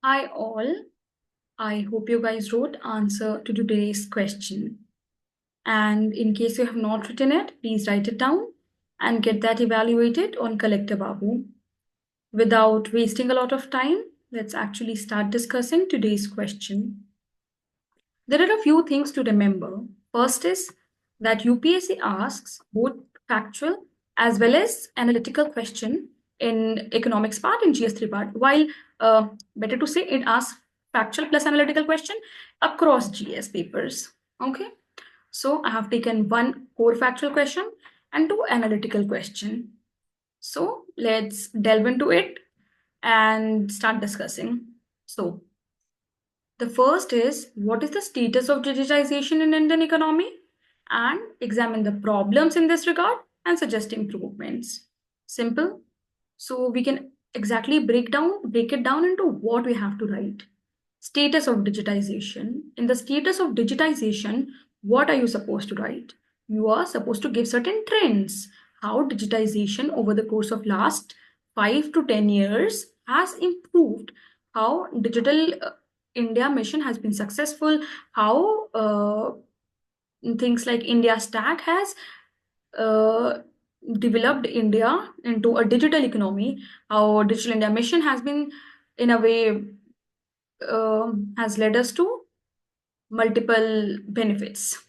Hi all. I hope you guys wrote answer to today's question. And in case you have not written it, please write it down and get that evaluated on CollectorBabu. Without wasting a lot of time, let's actually start discussing today's question. There are a few things to remember. First is that UPSC asks both factual as well as analytical question in economics part and GS3 part. While better to say it asks factual plus analytical question across GS papers. Okay. So I have taken one core factual question and two analytical question. So let's delve into it and start discussing. So the first is what is the status of digitization in Indian economy and examine the problems in this regard and suggest improvements. Simple. So we can exactly break it down into what we have to write. Status of digitization. In the status of digitization, what are you supposed to write? You are supposed to give certain trends. How digitization over the course of last 5 to 10 years has improved. How digital India mission has been successful. How things like India Stack has uh, developed India into a digital economy. How Digital India mission has been, in a way, has led us to multiple benefits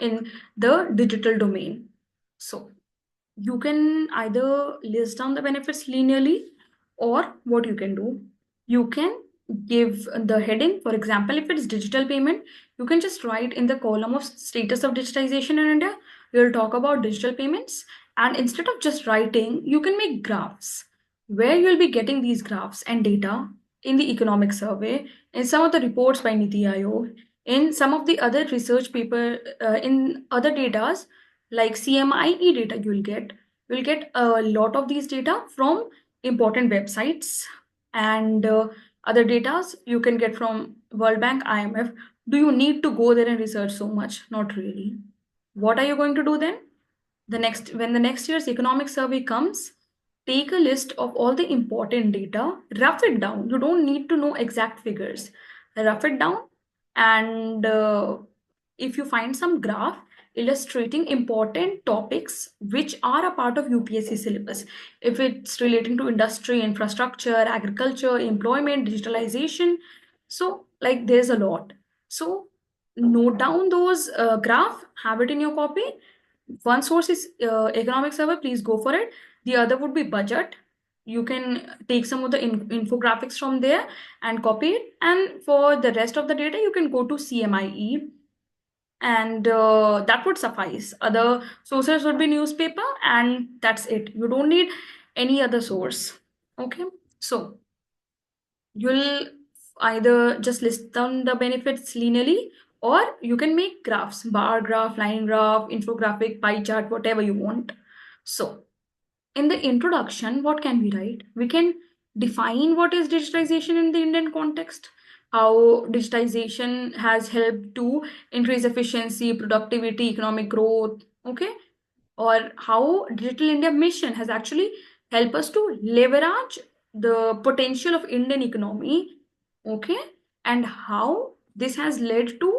in the digital domain. So you can either list down the benefits linearly, or what you can do, you can give the heading. For example, if it's digital payment, you can just write in the column of status of digitization in India, we'll talk about digital payments. And instead of just writing, you can make graphs where you'll be getting these graphs and data in the economic survey, in some of the reports by Niti Aayog, in some of the other research paper, in other datas like CMIE data. You'll get a lot of these data from important websites, and other datas you can get from World Bank, IMF. Do you need to go there and research so much? Not really. What are you going to do then? When the next year's economic survey comes, take a list of all the important data, rough it down. You don't need to know exact figures. Rough it down, and if you find some graph illustrating important topics which are a part of UPSC syllabus, if it's relating to industry, infrastructure, agriculture, employment, digitalization, so like there's a lot. So note down those graph, have it in your copy. One source is economic survey, please go for it. The other would be budget. You can take some of the infographics from there and copy it, and for the rest of the data you can go to CMIE, and that would suffice. Other sources would be newspaper, and that's it. You don't need any other source. Okay, so you'll either just list down the benefits linearly, or you can make graphs, bar graph, line graph, infographic, pie chart, whatever you want. So in the introduction, what can we write? We can define what is digitization in the Indian context, how digitization has helped to increase efficiency, productivity, economic growth. Okay, or how Digital India mission has actually helped us to leverage the potential of Indian economy. Okay, and how this has led to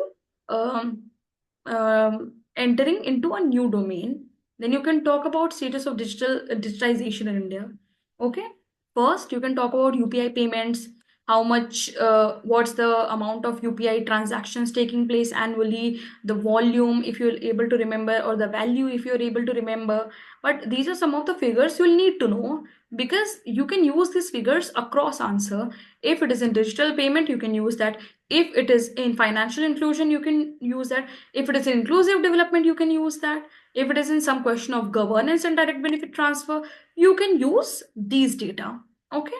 um, entering into a new domain. Then you can talk about status of digitization in India. Okay, first you can talk about UPI payments. How much, what's the amount of UPI transactions taking place annually, the volume if you're able to remember, or the value if you're able to remember. But these are some of the figures you'll need to know, because you can use these figures across answer. If it is in digital payment, you can use that. If it is in financial inclusion, you can use that. If it is in inclusive development, you can use that. If it is in some question of governance and direct benefit transfer, you can use these data. Okay,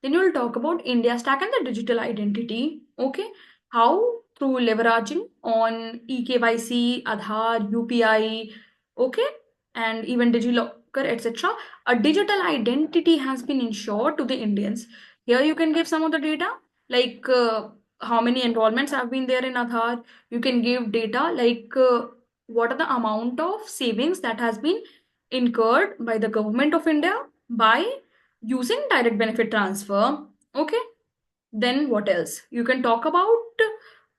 then you'll talk about India Stack and the digital identity. Okay, how through leveraging on eKYC, Aadhaar, UPI, okay, and even DigiLocker, etc., a digital identity has been ensured to the Indians. Here you can give some of the data, like how many enrollments have been there in Aadhaar. You can give data like what are the amount of savings that has been incurred by the government of India by using direct benefit transfer. Okay, Then what else? You can talk about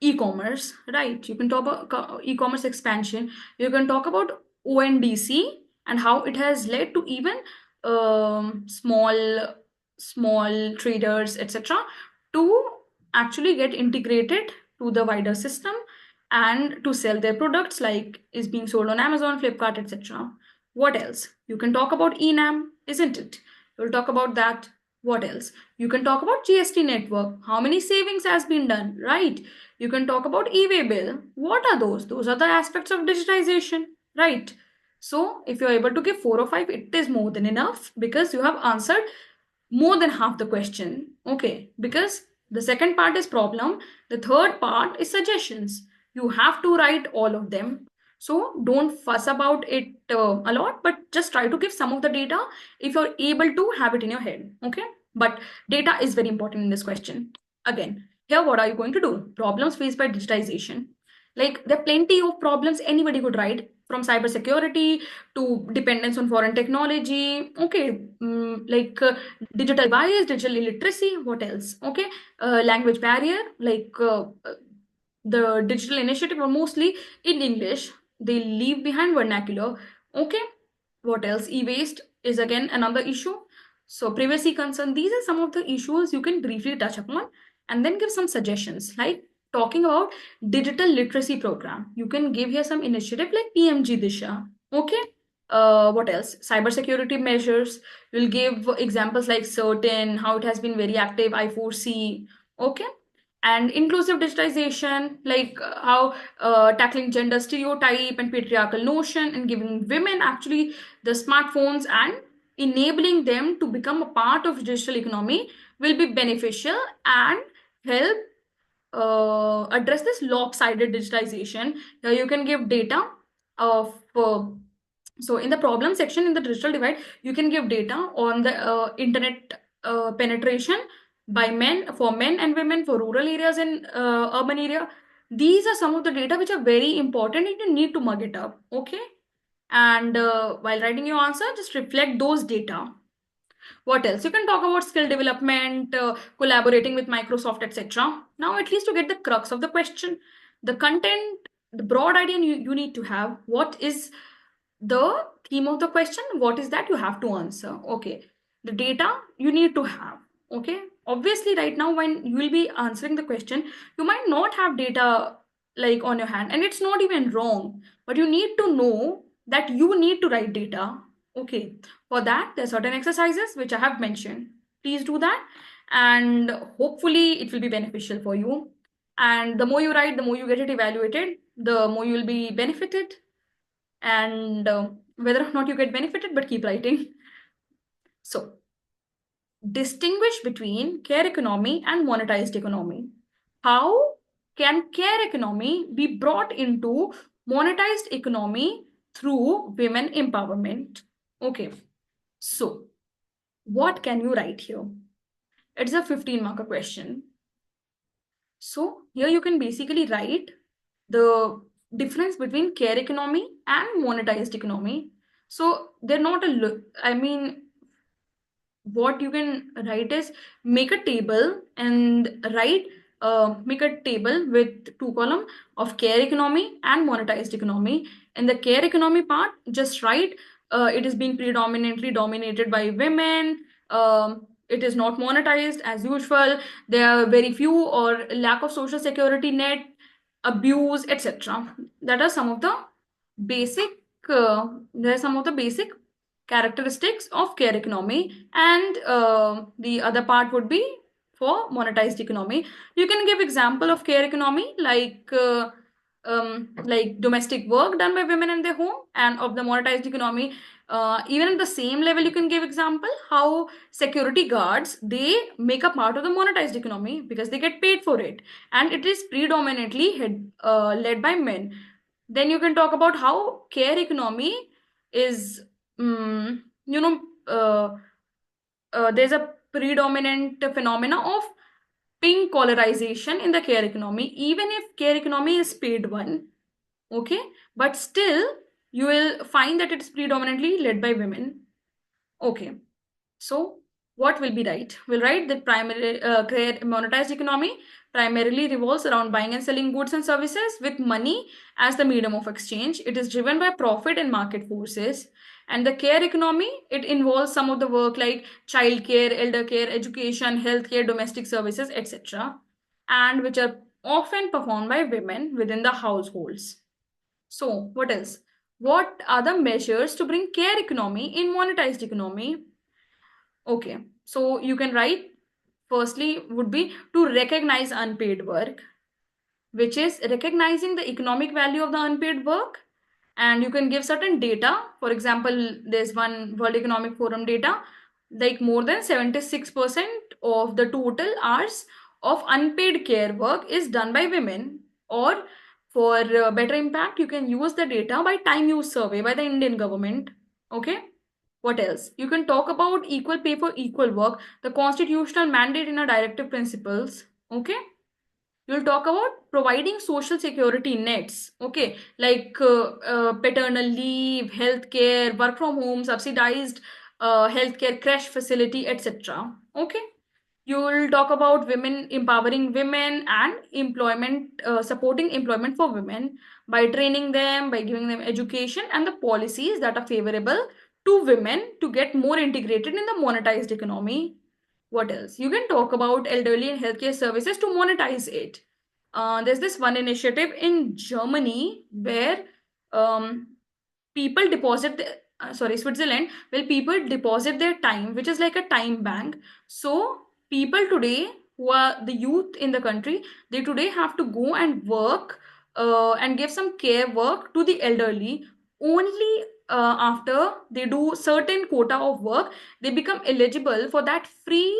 e-commerce, right? You can talk about e-commerce expansion. You can talk about ONDC and how it has led to even small traders, etc., to actually get integrated to the wider system and to sell their products like is being sold on Amazon, Flipkart, etc. What else? You can talk about enam, isn't it? We'll talk about that. What else? You can talk about GST network. How many savings has been done, right? You can talk about e-way bill. What are those? Those are the aspects of digitization, right? So if you're able to give 4 or 5, it is more than enough because you have answered more than half the question. Okay, because the second part is problem, the third part is suggestions. You have to write all of them. So don't fuss about it a lot, but just try to give some of the data if you're able to have it in your head. Okay, but data is very important in this question. Again, here what are you going to do? Problems faced by digitization. Like there are plenty of problems anybody could write, from cybersecurity to dependence on foreign technology. Okay, digital bias, digital illiteracy. What else? Okay, language barrier, the digital initiative are mostly in English. They leave behind vernacular. Okay, what else? E-waste is again another issue. So privacy concern. These are some of the issues you can briefly touch upon and then give some suggestions. Like talking about digital literacy program, you can give here some initiative like PMG Disha. Okay. What else? Cybersecurity measures. We'll give examples like certain, how it has been very active, I4C. Okay. And inclusive digitization, like how tackling gender stereotype and patriarchal notion and giving women actually the smartphones and enabling them to become a part of digital economy will be beneficial and help address this lopsided digitization. Here you can give data of so in the problem section in the digital divide, you can give data on the internet penetration by men, for men and women, for rural areas and urban area. These are some of the data which are very important and you need to mug it up. Okay, and while writing your answer, just reflect those data. What else? You can talk about skill development, collaborating with Microsoft, etc. Now, at least to get the crux of the question, the content, the broad idea you need to have. What is the theme of the question? What is that you have to answer? Okay. The data you need to have. Okay. Obviously, right now, when you will be answering the question, you might not have data like on your hand, and it's not even wrong, but you need to know that you need to write data. Okay, for that, there are certain exercises which I have mentioned. Please do that, and hopefully, it will be beneficial for you. And the more you write, the more you get it evaluated, the more you will be benefited. And whether or not you get benefited, but keep writing. So, distinguish between care economy and monetized economy. How can care economy be brought into monetized economy through women empowerment? Okay, so what can you write here? It's a 15 marker question. So here you can basically write the difference between care economy and monetized economy. So they're not I mean, what you can write is make a table and write make a table with 2 column of care economy and monetized economy. In the care economy part, just write it is being predominantly dominated by women. It is not monetized as usual. There are very few or lack of social security net, abuse, etc. That are some of the basic there are some of the basic characteristics of care economy, and the other part would be for monetized economy. You can give example of care economy like domestic work done by women in their home, and of the monetized economy, even at the same level you can give example how security guards, they make a part of the monetized economy because they get paid for it, and it is predominantly led by men. Then you can talk about how care economy is mm, you know there's a predominant phenomena of pink collarization in the care economy, even if care economy is paid one. Okay, but still you will find that it's predominantly led by women. Okay, so What will be right? We'll write that primary monetized economy primarily revolves around buying and selling goods and services with money as the medium of exchange. It is driven by profit and market forces. And the care economy, it involves some of the work like child care, elder care, education, healthcare, domestic services, etc., and which are often performed by women within the households. So, what else? What are the measures to bring care economy in monetized economy? Okay, so you can write firstly would be to recognize unpaid work, which is recognizing the economic value of the unpaid work. And you can give certain data. For example, there's one World Economic Forum data, like more than 76% of the total hours of unpaid care work is done by women. Or for better impact, you can use the data by time use survey by the Indian government. Okay. What else? You can talk about equal pay for equal work, the constitutional mandate in our directive principles. Okay. You'll talk about providing social security nets. Okay. Like paternal leave, healthcare, work from home, subsidized healthcare, crash facility, etc. Okay. You'll talk about women, empowering women and employment, supporting employment for women by training them, by giving them education and the policies that are favorable to women to get more integrated in the monetized economy. What else? You can talk about elderly and healthcare services to monetize it. There's this one initiative in Germany where um, people deposit Switzerland, well, people deposit their time, which is like a time bank. So people today who are the youth in the country, they today have to go and work and give some care work to the elderly. Only after they do certain quota of work, they become eligible for that free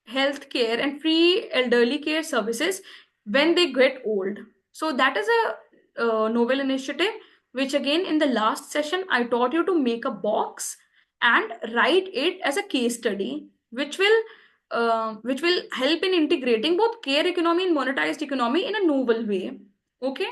health care and free elderly care services when they get old. So that is a novel initiative, which again in the last session I taught you to make a box and write it as a case study, which will help in integrating both care economy and monetized economy in a novel way. Okay.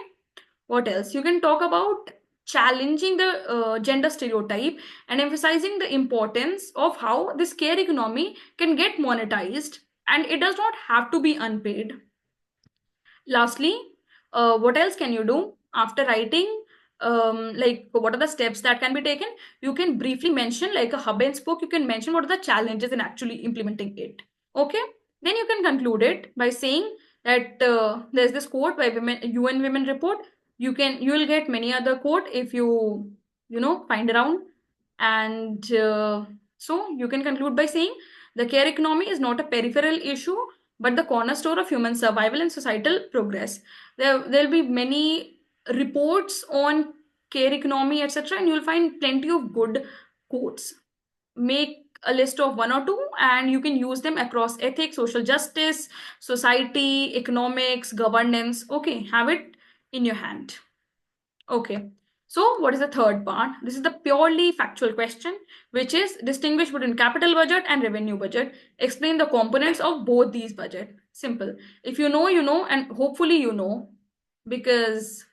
What else? You can talk about challenging the gender stereotype and emphasizing the importance of how this care economy can get monetized and it does not have to be unpaid. Lastly, what else can you do after writing? Like, what are the steps that can be taken? You can briefly mention, like a hub and spoke, you can mention what are the challenges in actually implementing it. Okay, then you can conclude it by saying that there's this quote by women UN Women Report. You will get many other quote if you find around. And so you can conclude by saying the care economy is not a peripheral issue but the cornerstone of human survival and societal progress. There'll be many reports on care economy, etc., and you'll find plenty of good quotes. Make a list of one or two, and you can use them across ethics, social justice, society, economics, governance. Okay, have it in your hand. Okay. So, what is the third part? This is the purely factual question, which is distinguish between capital budget and revenue budget. Explain the components of both these budget. Simple. If you know, you know, and hopefully you know, because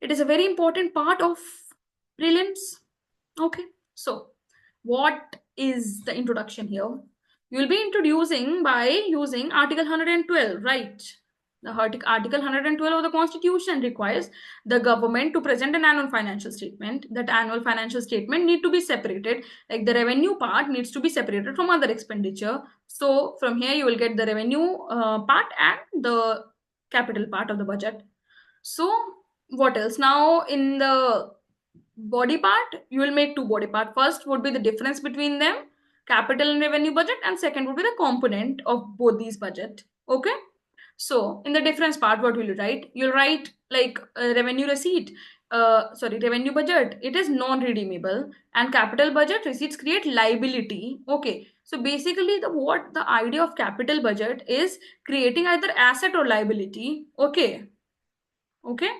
it is a very important part of prelims. Okay. So, what is the introduction here? You will be introducing by using Article 112, right? The Article 112 of the Constitution requires the government to present an annual financial statement. That annual financial statement need to be separated. Like the revenue part needs to be separated from other expenditure. So from here you will get the revenue part and the capital part of the budget. So what else? Now in the body part, you will make two body part. First would be the difference between them, capital and revenue budget, and second would be the component of both these budget. Okay. So in the difference part, what will you write? You'll write like revenue receipt. Revenue budget. It is non-redeemable, and capital budget receipts create liability. Okay. So basically, the idea of capital budget is creating either asset or liability. Okay. Okay.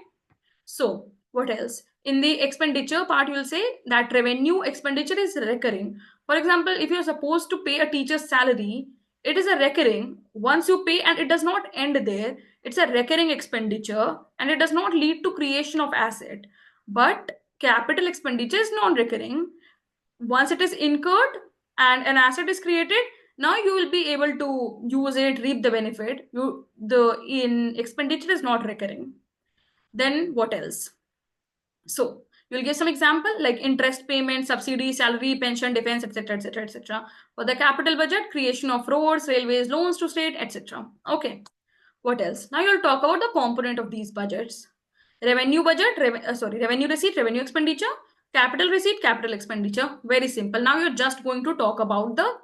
So, what else? In the expenditure part, you will say that revenue expenditure is recurring. For example, if you're supposed to pay a teacher's salary, it is a recurring. Once you pay and it does not end there, it's a recurring expenditure and it does not lead to creation of asset. But capital expenditure is non-recurring. Once it is incurred and an asset is created. Now you will be able to use it, reap the benefit. The in expenditure is not recurring. Then what else? So you'll give some example like interest payment, subsidy, salary, pension, defense, etc., etc., etc. For the capital budget, creation of roads, railways, loans to state, etc. Okay. What else? Now you'll talk about the component of these budgets. Revenue budget, revenue receipt, revenue expenditure, capital receipt, capital expenditure. Very simple. Now you're just going to talk about the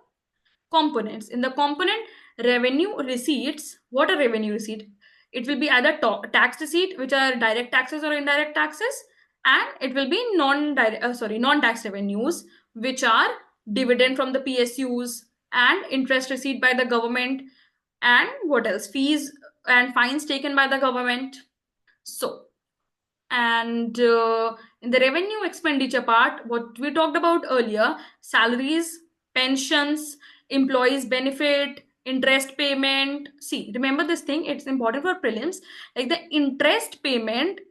components. In the component revenue receipts, what are revenue receipt? It will be either tax receipt, which are direct taxes or indirect taxes, and it will be non-tax revenues, which are dividend from the PSUs and interest received by the government, and what else? Fees and fines taken by the government. So, and in the revenue expenditure part, what we talked about earlier, salaries, pensions, employees benefit, interest payment. See, remember this thing, it's important for prelims. Like the interest payment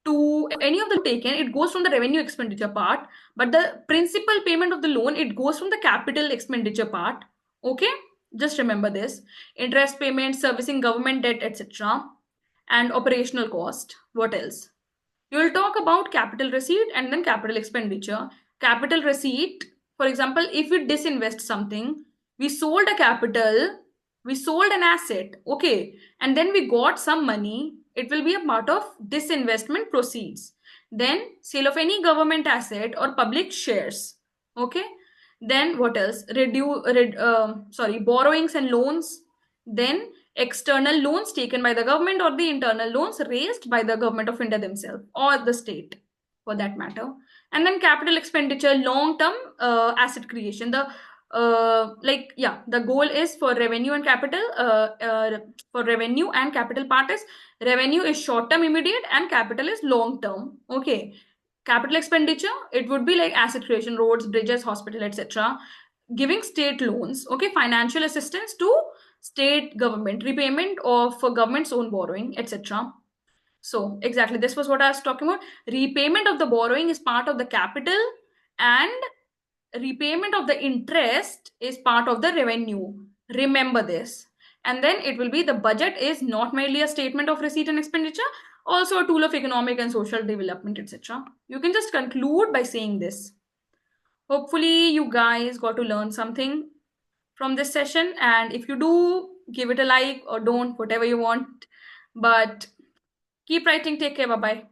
to any of the taken, it goes from the revenue expenditure part, but the principal payment of the loan, it goes from the capital expenditure part. Okay, just remember this. Interest payment, servicing government debt, etc., and operational cost. What else? You will talk about capital receipt and then capital expenditure. Capital receipt, for example, if we disinvest something, we sold a capital, we sold an asset, okay, and then we got some money, it will be a part of disinvestment proceeds. Then sale of any government asset or public shares, okay. Then what else? Borrowings and loans. Then external loans taken by the government or the internal loans raised by the government of India themselves or the state for that matter. And then capital expenditure, long term asset creation. The goal is for revenue and capital. For revenue and capital part is revenue is short term immediate and capital is long term. Okay. Capital expenditure, it would be like asset creation, roads, bridges, hospital, etc. Giving state loans, okay, financial assistance to state government, repayment of government's own borrowing, etc. So exactly, this was what I was talking about. Repayment of the borrowing is part of the capital, and repayment of the interest is part of the revenue. Remember this. And then it will be the budget is not merely a statement of receipt and expenditure, also a tool of economic and social development, etc. You can just conclude by saying this. Hopefully you guys got to learn something from this session, and if you do, give it a like or don't, whatever you want. But keep writing. Take care. Bye bye.